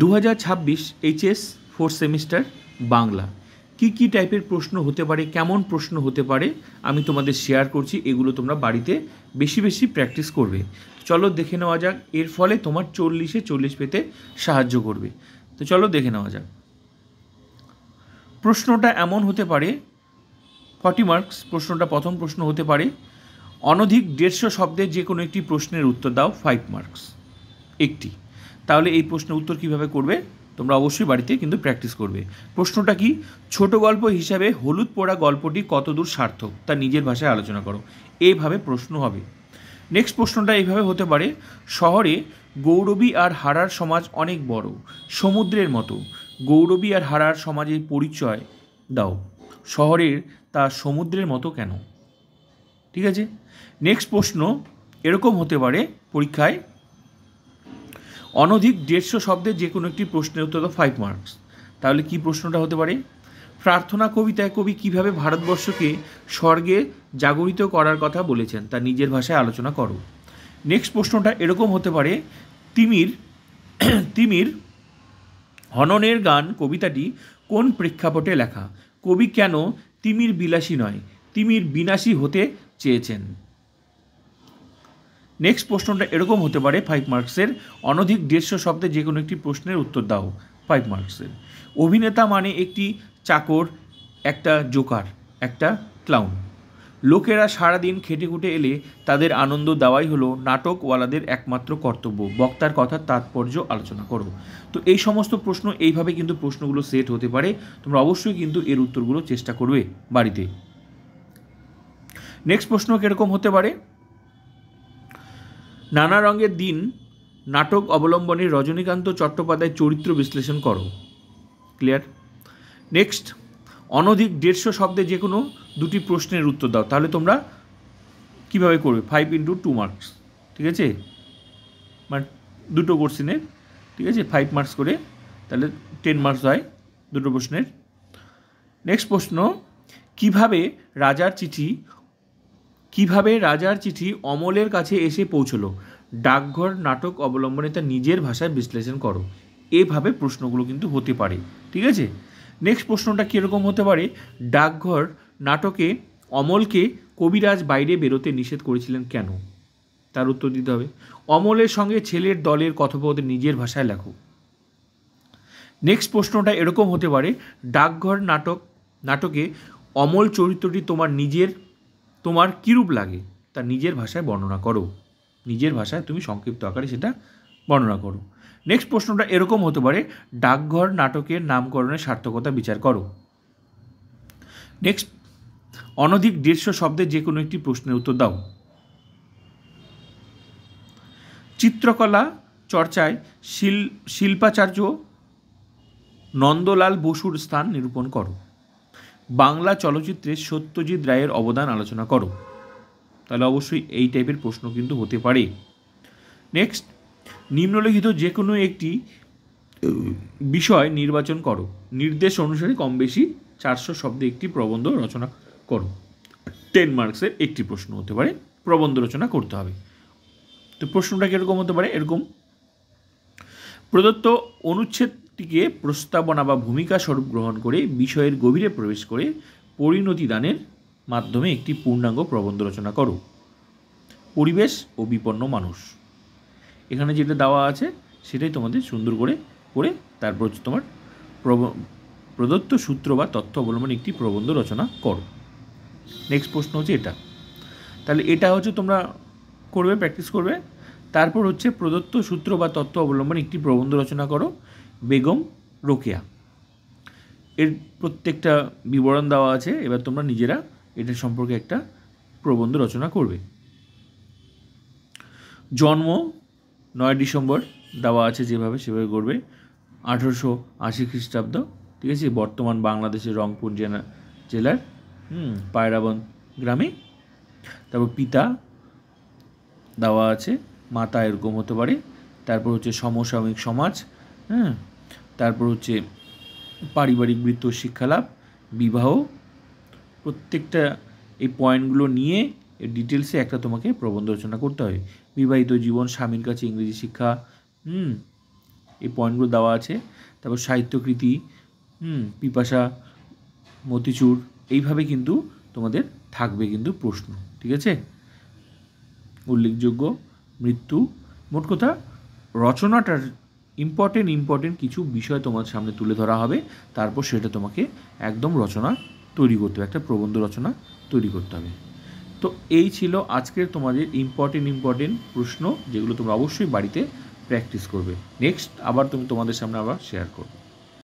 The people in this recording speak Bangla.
2026 এইচএস 4th সেমিস্টার বাংলা কি টাইপের প্রশ্ন হতে পারে, কেমন প্রশ্ন হতে পারে আমি তোমাদের শেয়ার করছি। এগুলো তোমরা বাড়িতে বেশি বেশি প্র্যাকটিস করবে। চলো দেখে নেওয়া যাক, এর ফলে তোমার 40-এ 40 পেতে সাহায্য করবে। তো চলো দেখে নেওয়া যাক। প্রশ্নটা এমন হতে পারে, 40 মার্কস প্রশ্নটা। প্রথম প্রশ্ন হতে পারে, অনধিক 150 শব্দের যে কোনো একটি প্রশ্নের উত্তর দাও, 5 মার্কস একটি। তাহলে এই প্রশ্নের উত্তর কিভাবে করবে তোমরা অবশ্যই বাড়িতে কিন্তু প্র্যাকটিস করবে। প্রশ্নটা কি, ছোট গল্প হিসাবে হলুদ পোড়া গল্পটি কতদূর সার্থক তা নিজের ভাষায় আলোচনা করো। এইভাবে প্রশ্ন হবে। নেক্সট প্রশ্নটা এইভাবে হতে পারে, শহরে গৌরবী আর হারার সমাজ অনেক বড়, সমুদ্রের মতো। গৌরবী আর হারার সমাজের পরিচয় দাও। শহরের তা সমুদ্রের মতো কেন? ঠিক আছে। নেক্সট প্রশ্ন এরকম হতে পারে পরীক্ষায়, অনধিক 150 শব্দের যে কোনো একটি প্রশ্নের উত্তর 5 মার্কস। তাহলে কি প্রশ্নটা হতে পারে, প্রার্থনা কবিতায় কবি কিভাবে ভারতবর্ষকে স্বর্গে জাগরিত করার কথা বলেছেন তা নিজের ভাষায় আলোচনা করো। নেক্সট প্রশ্নটা এরকম হতে পারে, তিমির হননের গান কবিতাটি কোন প্রেক্ষাপটে লেখা? কবি কেন তিমির বিলাসী নয়, তিমির বিনাশী হতে চেয়েছেন? নেক্সট প্রশ্নটা এরকম হতে পারে 5 মার্কসের, অনধিক 150 শব্দে যে কোনো একটি প্রশ্নের উত্তর দাও, 5 মার্কসের। অভিনেতা মানে একটি চাকর, একটা জোকার, একটা ক্লাউন। লোকেরা সারাদিন খেটে খুটে এলে তাদের আনন্দ দেওয়াই হলো নাটকওয়ালাদের একমাত্র কর্তব্য। বক্তার কথার তাৎপর্য আলোচনা করো। তো এই সমস্ত প্রশ্ন এইভাবে কিন্তু প্রশ্নগুলো সেট হতে পারে। তোমরা অবশ্যই কিন্তু এর উত্তরগুলো চেষ্টা করবে বাড়িতে। নেক্সট প্রশ্ন কীরকম হতে পারে, নানা রঙের দিন নাটক অবলম্বনে রজনীকান্ত চট্টোপাধ্যায় চরিত্র বিশ্লেষণ করো। ক্লিয়ার। নেক্সট, অনধিক 150 শব্দে যে কোনো দুটি প্রশ্নের উত্তর দাও। তাহলে তোমরা কীভাবে করবে, 5 × 2 মার্কস। ঠিক আছে, মানে দুটো কোশ্চেনের, ঠিক আছে, 5 মার্কস করে, তাহলে 10 মার্কস হয় দুটো প্রশ্নের। নেক্সট প্রশ্ন, কিভাবে রাজার চিঠি অমলের কাছে এসে পৌঁছলো? ডাকঘর নাটক অবলম্বনে তা নিজের ভাষায় বিশ্লেষণ করো। এভাবে প্রশ্নগুলো কিন্তু হতে পারে। ঠিক আছে। নেক্সট প্রশ্নটা কীরকম হতে পারে, ডাকঘর নাটকে অমলকে কবিরাজ বাইরে বেরোতে নিষেধ করেছিলেন কেন? তার উত্তর দিতে হবে। অমলের সঙ্গে ছেলের দলের কথোপকথন নিজের ভাষায় লেখো। নেক্সট প্রশ্নটা এরকম হতে পারে, ডাকঘর নাটকে অমল চরিত্রটি তোমার কীরূপ লাগে তা নিজের ভাষায় বর্ণনা করো। নিজের ভাষায় তুমি সংক্ষিপ্ত আকারে সেটা বর্ণনা করো। নেক্সট প্রশ্নটা এরকম হতে পারে, ডাকঘর নাটকের নামকরণের সার্থকতা বিচার করো। নেক্সট, অনধিক 150 শব্দের যে কোনো একটি প্রশ্নের উত্তর দাও। চিত্রকলা চর্চায় শিল্পাচার্য নন্দলাল বসুর স্থান নিরূপণ করো। বাংলা চলচ্চিত্রে সত্যজিৎ রায়ের অবদান আলোচনা করো। তাহলে অবশ্যই এই টাইপের প্রশ্ন কিন্তু হতে পারে। নেক্সট, নিম্নলিখিত যে কোনো একটি বিষয় নির্বাচন করো। নির্দেশ অনুসারে কম বেশি 400 শব্দে একটি প্রবন্ধ রচনা করো। 10 মার্কসের একটি প্রশ্ন হতে পারে, প্রবন্ধ রচনা করতে হবে। তো প্রশ্নটা কীরকম হতে পারে, এরকম, প্রদত্ত অনুচ্ছেদটিকে প্রস্তাবনা বা ভূমিকা স্বরূপ গ্রহণ করে বিষয়ের গভীরে প্রবেশ করে পরিণতি দানের মাধ্যমে একটি পূর্ণাঙ্গ প্রবন্ধ রচনা করো। পরিবেশ ও বিপন্ন মানুষ, এখানে যেটা দেওয়া আছে সেটাই তোমাদের সুন্দর করে তারপর হচ্ছে তোমার প্রদত্ত সূত্র বা তথ্য অবলম্বনে একটি প্রবন্ধ রচনা করো। নেক্সট প্রশ্ন হচ্ছে এটা। তাহলে এটা হচ্ছে তোমরা করবে, প্র্যাকটিস করবে। তারপর হচ্ছে প্রদত্ত সূত্র বা তথ্য অবলম্বনে একটি প্রবন্ধ রচনা করো, বেগম রোকেয়া। এর প্রত্যেকটা বিবরণ দেওয়া আছে। এবার তোমরা নিজেরা এটা সম্পর্কে একটা প্রবন্ধ রচনা করবে। জন্ম 9 ডিসেম্বর দেওয়া আছে, যেভাবে সেভাবে করবে। 1880 খ্রিস্টাব্দ, ঠিক আছে, বর্তমান বাংলাদেশের রংপুর জেলার পায়রাবন গ্রামে। তারপর পিতা দেওয়া আছে, মাতা এরকম হতে পারে। তারপর হচ্ছে সমসাময়িক সমাজ, তারপর হচ্ছে পারিবারিক বৃত্ত, শিক্ষালাভ, বিবাহ। প্রত্যেকটা এই পয়েন্টগুলো নিয়ে ডিটেলসে একটা তোমাকে প্রবন্ধ রচনা করতে হবে। বিবাহিত জীবন, স্বামীর কাছে ইংরেজি শিক্ষা, এই পয়েন্টগুলো দেওয়া আছে। তারপর সাহিত্যকৃতি, পিপাসা, মতিচুর, এইভাবে কিন্তু তোমাদের থাকবে কিন্তু প্রশ্ন, ঠিক আছে। উল্লেখযোগ্য, মৃত্যু, মোট কথা রচনাটার ইম্পর্টেন্ট কিছু বিষয় তোমার সামনে তুলে ধরা হবে, তারপর সেটা তোমাকে একদম রচনা তৈরি করতে হবে, একটা প্রবন্ধ রচনা তৈরি করতে হবে। তো এই ছিল আজকের তোমাদের ইম্পর্টেন্ট প্রশ্ন, যেগুলো তোমরা অবশ্যই বাড়িতে প্র্যাকটিস করবে। নেক্সট আবার তোমাদের সামনে আবার শেয়ার করবো।